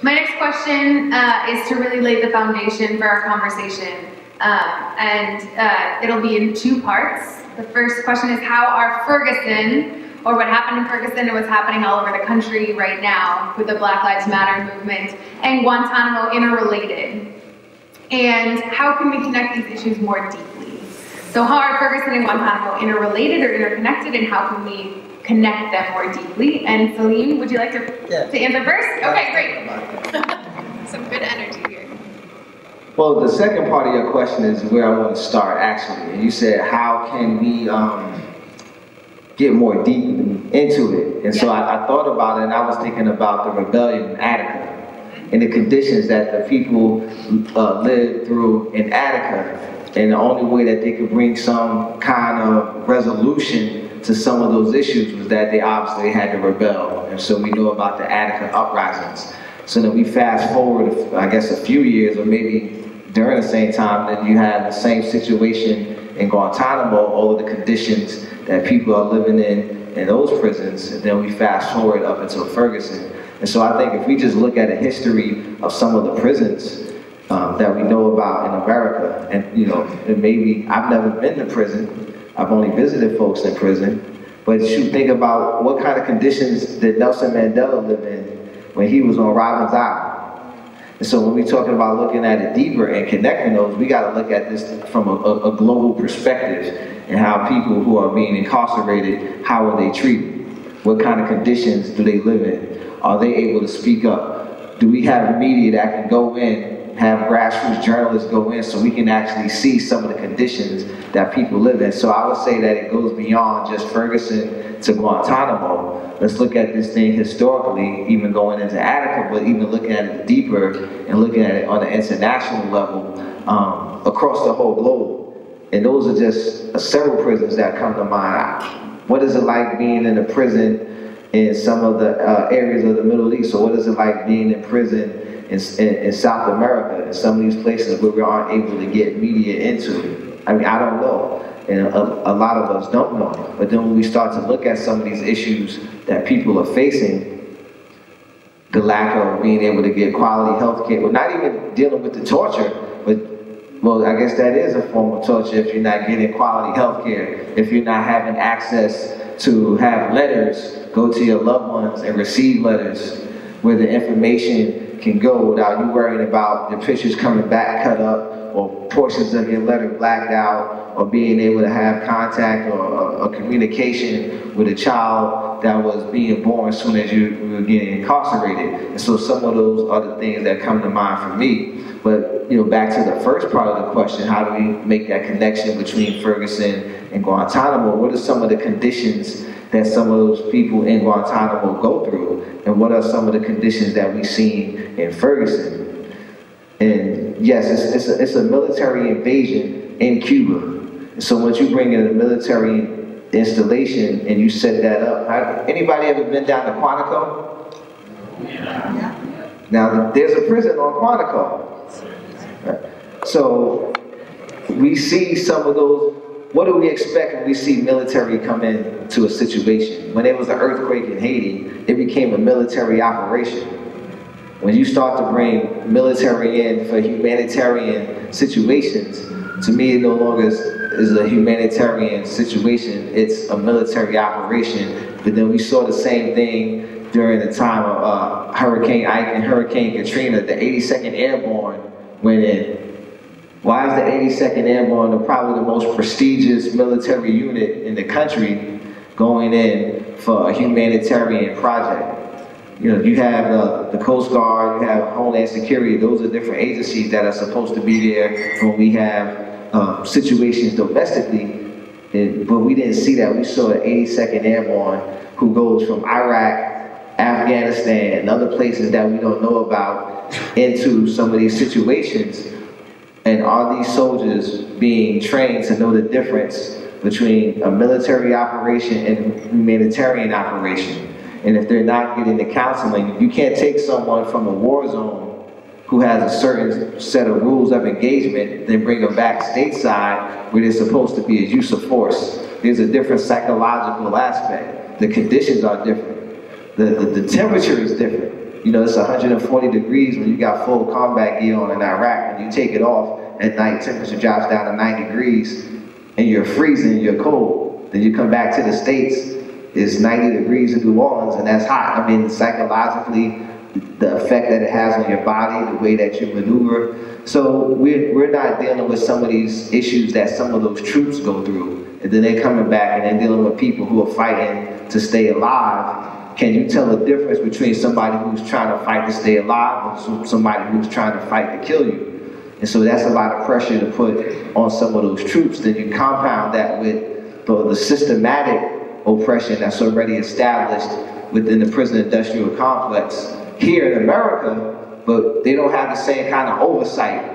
My next question is to really lay the foundation for our conversation. It'll be in two parts. The first question is, how are Ferguson, or what happened in Ferguson and what's happening all over the country right now with the Black Lives Matter movement, and Guantánamo interrelated? And how can we connect these issues more deeply? So how are Ferguson and Guantánamo interrelated or interconnected, and how can we connect them more deeply? And Salim, would you like to answer first? Okay, great. Some good energy here. Well, the second part of your question is where I want to start, actually. And you said, how can we get more deeply into it? And so I thought about it, and I was thinking about the rebellion in Attica and the conditions that the people lived through in Attica. And the only way that they could bring some kind of resolution to some of those issues was that they obviously had to rebel. And so we know about the Attica uprisings. So then we fast forward, I guess, a few years, or maybe during the same time, that you have the same situation in Guantánamo, all of the conditions that people are living in those prisons. And then we fast forward up until Ferguson. And so I think if we just look at a history of some of the prisons that we know about in America, and and maybe I've never been to prison, I've only visited folks in prison, but you think about what kind of conditions did Nelson Mandela live in when he was on Robben's Island. And so when we're talking about looking at it deeper and connecting those, we got to look at this from a global perspective, and how people who are being incarcerated, how are they treated? What kind of conditions do they live in? Are they able to speak up? Do we have media that can go in, have grassroots journalists go in, so we can actually see some of the conditions that people live in? So I would say that it goes beyond just Ferguson to Guantánamo. Let's look at this thing historically, even going into Attica, but even looking at it deeper and looking at it on an international level across the whole globe. And those are just several prisons that come to mind. What is it like being in a prison in some of the areas of the Middle East? Or what is it like being in prison in South America, in some of these places where we aren't able to get media into it? I mean, I don't know, and a lot of us don't know. But then when we start to look at some of these issues that people are facing, the lack of being able to get quality health care, we're not even dealing with the torture, but, well, I guess that is a form of torture if you're not getting quality health care, if you're not having access to have letters go to your loved ones and receive letters where the information can go without you worrying about your pictures coming back cut up, or portions of your letter blacked out, or being able to have contact or communication with a child that was being born as soon as you were getting incarcerated. And so some of those are the things that come to mind for me. But back to the first part of the question, how do we make that connection between Ferguson and Guantánamo? What are some of the conditions that some of those people in Guantánamo go through? And what are some of the conditions that we've seen in Ferguson? And yes, it's a military invasion in Cuba. So once you bring in a military installation and you set that up, anybody ever been down to Quantico? Yeah. Now there's a prison on Quantico. So we see some of those. What do we expect when we see military come into a situation? When there was an earthquake in Haiti, it became a military operation. When you start to bring military in for humanitarian situations, to me it no longer is a humanitarian situation, it's a military operation. But then we saw the same thing during the time of Hurricane Ike and Hurricane Katrina. The 82nd Airborne went in. Why is the 82nd Airborne probably the most prestigious military unit in the country going in for a humanitarian project? You have the Coast Guard, you have Homeland Security. Those are different agencies that are supposed to be there when we have situations domestically. But we didn't see that. We saw the 82nd Airborne, who goes from Iraq, Afghanistan, and other places that we don't know about into some of these situations. And are these soldiers being trained to know the difference between a military operation and humanitarian operation? And if they're not getting the counseling, you can't take someone from a war zone who has a certain set of rules of engagement, then bring them back stateside where they're supposed to be a use of force. There's a different psychological aspect. The conditions are different. The temperature is different. You know, it's 140 degrees when you got full combat gear on in Iraq. When you take it off at night, temperature drops down to 90 degrees, and you're freezing, you're cold. Then you come back to the States, it's 90 degrees in New Orleans, and that's hot. I mean, psychologically, the effect that it has on your body, the way that you maneuver. So we're not dealing with some of these issues that some of those troops go through. And then they're coming back and they're dealing with people who are fighting to stay alive. Can you tell the difference between somebody who's trying to fight to stay alive and somebody who's trying to fight to kill you? And so that's a lot of pressure to put on some of those troops. Then you compound that with the systematic oppression that's already established within the prison industrial complex here in America, but they don't have the same kind of oversight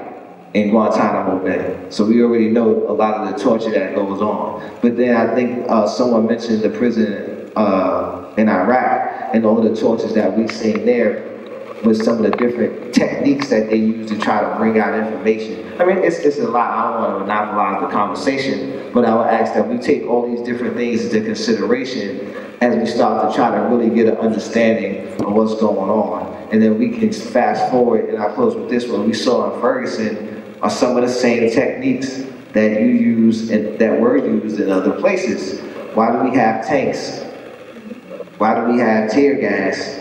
in Guantánamo Bay. So we already know a lot of the torture that goes on. But then I think someone mentioned the prison in Iraq and all the tortures that we've seen there with some of the different techniques that they use to try to bring out information. I mean, it's a lot. I don't want to monopolize the conversation, but I would ask that we take all these different things into consideration as we start to try to really get an understanding of what's going on. And then we can fast forward, and I'll close with this one. We saw in Ferguson are some of the same techniques that you use and that were used in other places. Why do we have tanks? Why do we have tear gas?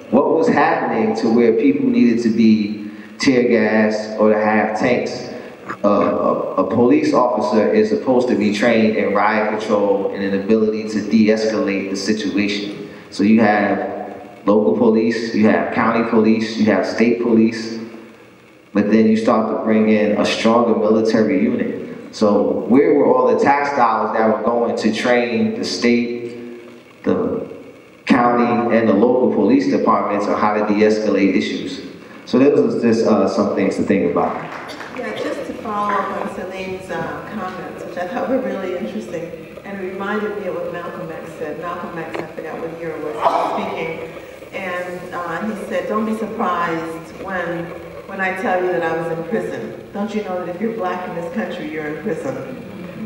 What was happening to where people needed to be tear gas or to have tanks? A police officer is supposed to be trained in riot control and an ability to de-escalate the situation. So you have local police, you have county police, you have state police, but then you start to bring in a stronger military unit. So where were all the tax dollars that were going to train the state, the county, and the local police departments on how to de-escalate issues? So those are just some things to think about. Yeah, just to follow up on Salim's comments, which I thought were really interesting, and it reminded me of what Malcolm X said. Malcolm X, I forgot what year it was, speaking, and he said, "Don't be surprised when I tell you that I was in prison. Don't you know that if you're black in this country, you're in prison?"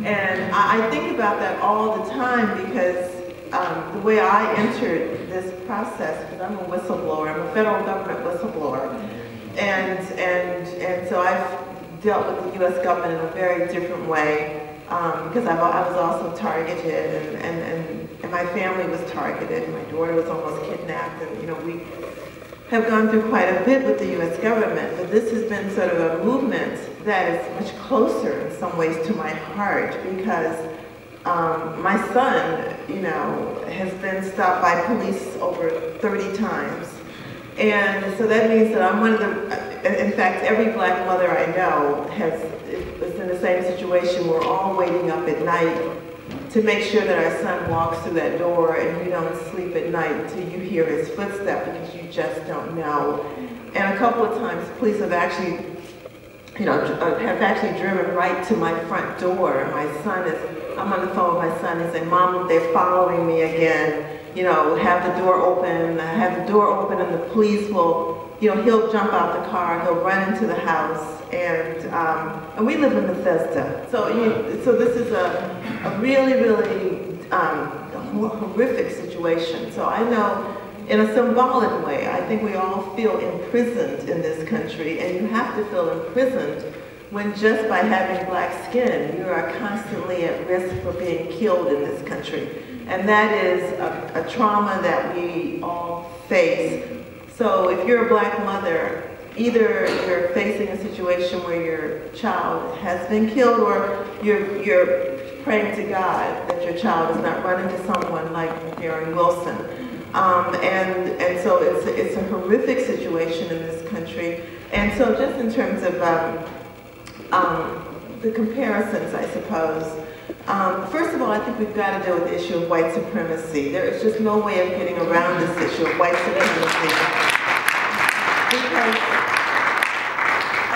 And I think about that all the time because the way I entered this process, because I'm a whistleblower, I'm a federal government whistleblower, and so I've dealt with the U.S. government in a very different way because I was also targeted, and my family was targeted. My daughter was almost kidnapped, and you know we have gone through quite a bit with the U.S. government. But this has been sort of a movement that is much closer in some ways to my heart because my son, you know, has been stopped by police over 30 times. And so that means that I'm one of the, in fact, every black mother I know is in the same situation. We're all waiting up at night to make sure that our son walks through that door and you don't sleep at night until you hear his footstep because you just don't know. And a couple of times police have actually, you know, driven right to my front door. My son is, I'm on the phone with my son and saying, "Mom, they're following me again. You know, have the door open." I have the door open and the police will, you know, he'll jump out the car, he'll run into the house, and we live in Bethesda. So this is a really, really horrific situation. So I know in a symbolic way, I think we all feel imprisoned in this country, and you have to feel imprisoned when just by having black skin, you are constantly at risk for being killed in this country. And that is a trauma that we all face. So if you're a black mother, either you're facing a situation where your child has been killed or you're praying to God that your child does not run into someone like Darren Wilson. And so it's a horrific situation in this country. And so just in terms of the comparisons, I suppose, first of all, I think we've got to deal with the issue of white supremacy. There is just no way of getting around this issue of white supremacy. Because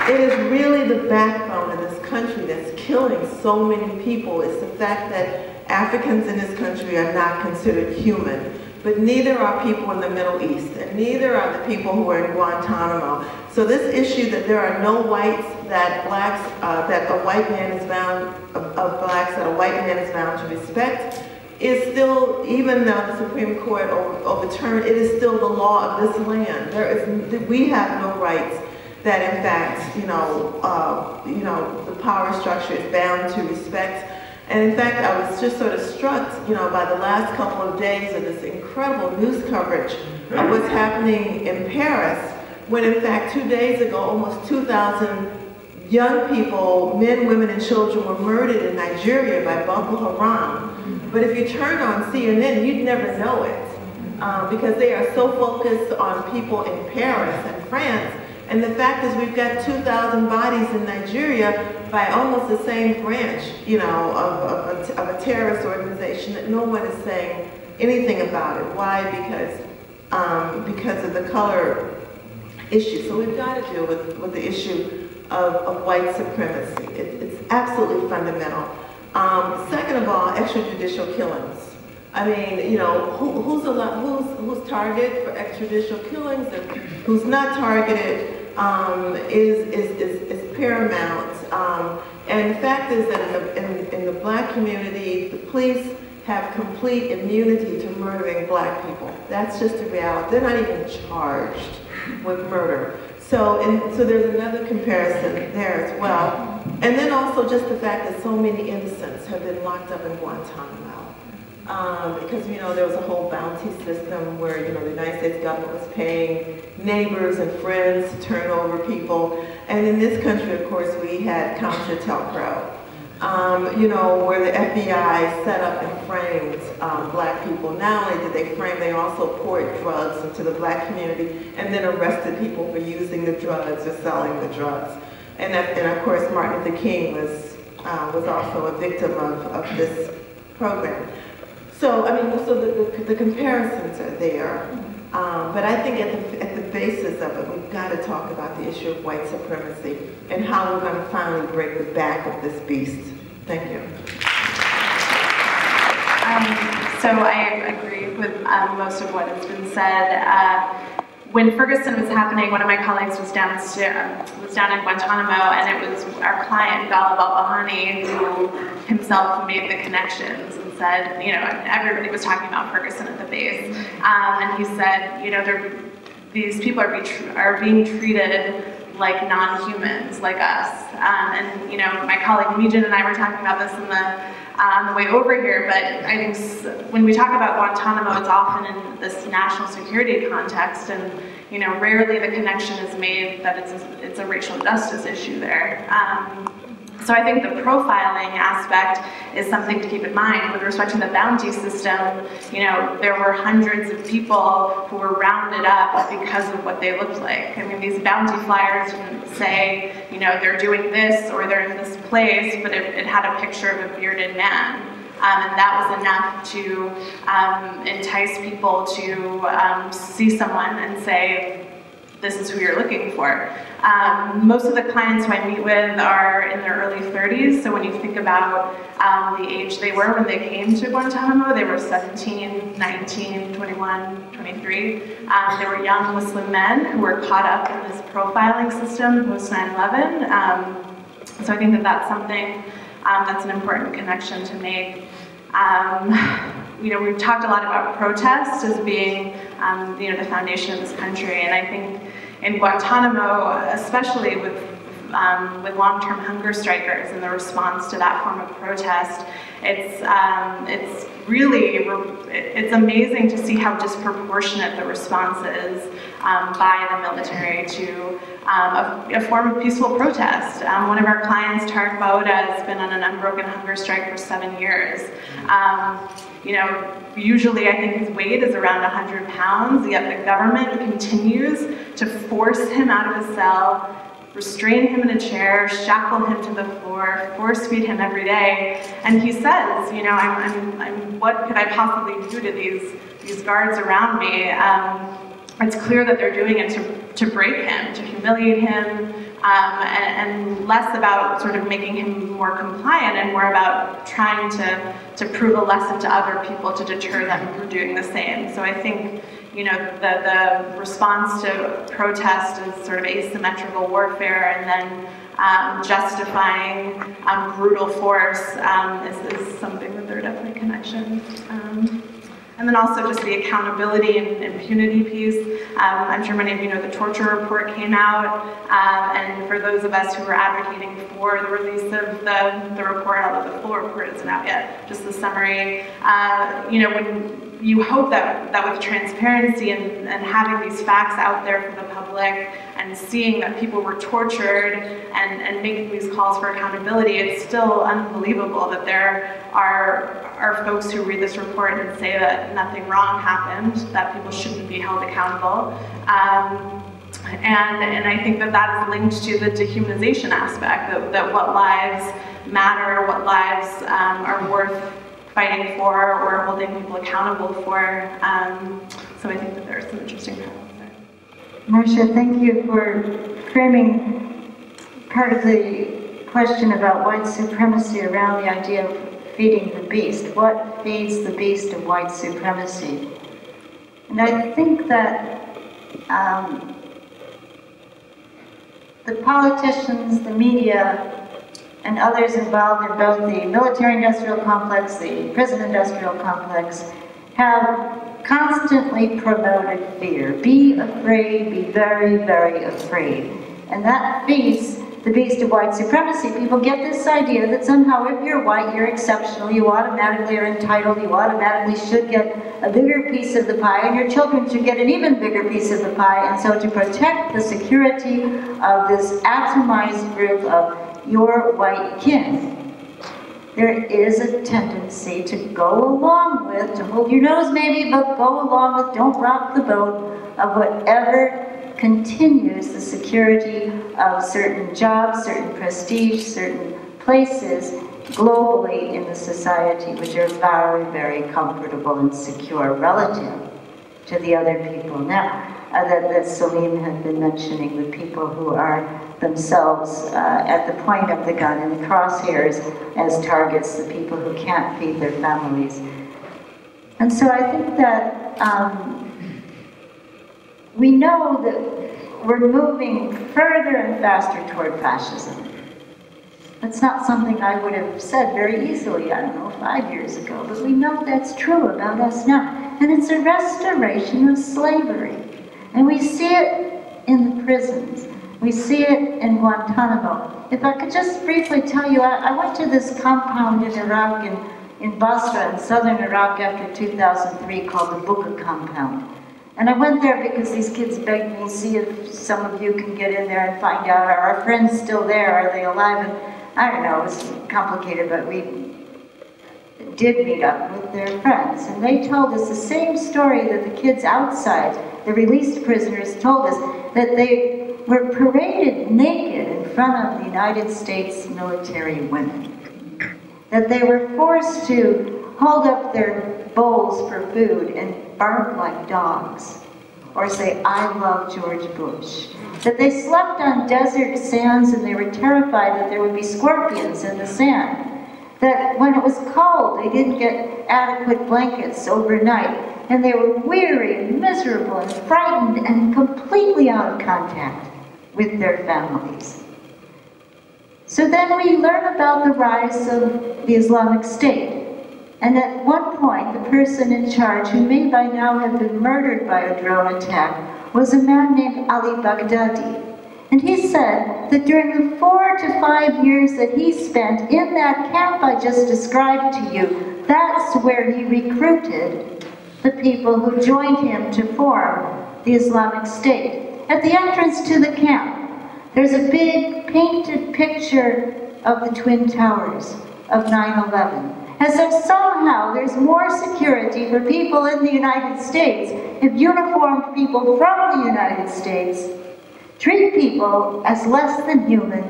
it is really the backbone of this country that's killing so many people. It's the fact that Africans in this country are not considered human. But neither are people in the Middle East, and neither are the people who are in Guantánamo. So this issue that there are no whites, that blacks, that a white man is bound, of blacks that a white man is bound to respect, is still, even though the Supreme Court overturned, it is still the law of this land. We have no rights that, in fact, the power structure is bound to respect. And in fact, I was just sort of struck, by the last couple of days of this incredible news coverage of what's happening in Paris, when in fact 2 days ago, almost 2,000 young people, men, women, and children were murdered in Nigeria by Boko Haram. But if you turn on CNN, you'd never know it, because they are so focused on people in Paris and France. And the fact is, we've got 2,000 bodies in Nigeria by almost the same branch, of a terrorist organization that no one is saying anything about it. Why? Because of the color issue. So we've got to deal with the issue of white supremacy. It's absolutely fundamental. Second of all, extrajudicial killings. I mean, who's targeted for extrajudicial killings and who's not targeted is paramount. And the fact is that in the black community, the police have complete immunity to murdering black people. That's just a reality. They're not even charged with murder. So there's another comparison there as well. And then also just the fact that so many innocents have been locked up in Guantánamo. Because, there was a whole bounty system where, the United States government was paying neighbors and friends to turn over people. And in this country, of course, we had COINTELPRO, where the FBI set up and framed black people. Not only did they frame, they also poured drugs into the black community and then arrested people for using the drugs or selling the drugs. And of course, Martin Luther King was also a victim of this program. So, the comparisons are there. But I think at the basis of it, we've got to talk about the issue of white supremacy and how we're going to finally break the back of this beast. Thank you. So I agree with most of what has been said. When Ferguson was happening, one of my colleagues was down in Guantánamo, and it was our client, Galib Al-Bahani, who himself made the connections and said, everybody was talking about Ferguson at the base, and he said, these people are being treated like non-humans, like us. And my colleague Mejan and I were talking about this on the way over here, but I think when we talk about Guantánamo, it's often in this national security context, and rarely the connection is made that it's a racial justice issue there. So I think the profiling aspect is something to keep in mind. With respect to the bounty system, there were hundreds of people who were rounded up because of what they looked like. I mean, these bounty flyers didn't say, they're doing this or they're in this place, but it had a picture of a bearded man. And that was enough to entice people to see someone and say, this is who you're looking for. Most of the clients who I meet with are in their early 30s, so when you think about the age they were when they came to Guantánamo, they were 17, 19, 21, 23. They were young Muslim men who were caught up in this profiling system post 9/11. So I think that that's something that's an important connection to make. We've talked a lot about protest as being, the foundation of this country, and I think in Guantánamo, especially with long-term hunger strikers and the response to that form of protest, it's amazing to see how disproportionate the response is by the military to a form of peaceful protest. One of our clients, Tarek Bauda, has been on an unbroken hunger strike for 7 years. Usually I think his weight is around 100 pounds, yet the government continues to force him out of his cell, restrain him in a chair, shackle him to the floor, force feed him every day. And he says, what could I possibly do to these guards around me? It's clear that they're doing it to break him, to humiliate him, and less about sort of making him more compliant and more about trying to prove a lesson to other people to deter them from doing the same. So I think, you know, the response to protest is sort of asymmetrical warfare, and then justifying brutal force is something that there are definitely connections. And then also just the accountability and impunity piece. I'm sure many of you know the torture report came out, and for those of us who were advocating for the release of the report, although the full report isn't out yet, just the summary, you know, when you hope that with transparency and having these facts out there for the public and seeing that people were tortured and making these calls for accountability, it's still unbelievable that there are folks who read this report and say that nothing wrong happened, that people shouldn't be held accountable. And I think that is linked to the dehumanization aspect, that what lives matter, what lives are worth fighting for or holding people accountable for. So I think that there are some interesting parallels there. Marsha, thank you for framing part of the question about white supremacy around the idea of feeding the beast. What feeds the beast of white supremacy? And I think that the politicians, the media, and others involved in both the military-industrial complex, the prison-industrial complex, have constantly promoted fear. Be afraid, be very, very afraid. And that feeds the beast of white supremacy. People get this idea that somehow if you're white, you're exceptional, you automatically are entitled, you automatically should get a bigger piece of the pie, and your children should get an even bigger piece of the pie. And so to protect the security of this atomized group of your white kin, there is a tendency to go along with, to hold your nose maybe, but go along with, don't rock the boat of whatever continues the security of certain jobs, certain prestige, certain places globally in the society, which are very, very comfortable and secure relative to the other people. Now, that Salim had been mentioning, the people who are themselves at the point of the gun in the crosshairs as targets, the people who can't feed their families. And so I think that we know that we're moving further and faster toward fascism. That's not something I would have said very easily, I don't know, 5 years ago, but we know that's true about us now. And it's a restoration of slavery. And we see it in the prisons. We see it in Guantánamo. If I could just briefly tell you, I went to this compound in Iraq, in Basra, in southern Iraq after 2003, called the Buka compound. And I went there because these kids begged me, see if some of you can get in there and find out, are our friends still there, are they alive? And I don't know, it was complicated, but we did meet up with their friends. And they told us the same story that the kids outside, the released prisoners, told us, that they were paraded naked in front of the United States military women. That they were forced to hold up their bowls for food and bark like dogs, or say, I love George Bush. That they slept on desert sands and they were terrified that there would be scorpions in the sand. That when it was cold, they didn't get adequate blankets overnight, and they were weary and miserable and frightened and completely out of contact with their families. So then we learn about the rise of the Islamic State. And at one point, the person in charge, who may by now have been murdered by a drone attack, was a man named Ali Baghdadi. And he said that during the 4 to 5 years that he spent in that camp I just described to you, that's where he recruited the people who joined him to form the Islamic State. At the entrance to the camp, there's a big painted picture of the Twin Towers of 9/11. As if somehow there's more security for people in the United States if uniformed people from the United States treat people as less than human.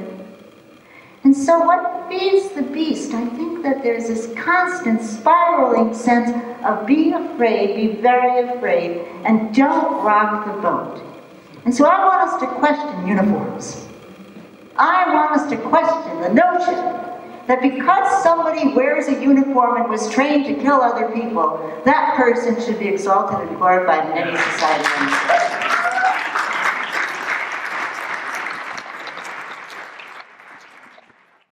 And so what feeds the beast? I think that there's this constant spiraling sense of be afraid, be very afraid, and don't rock the boat. And so I want us to question uniforms. I want us to question the notion that because somebody wears a uniform and was trained to kill other people, that person should be exalted and glorified in any society.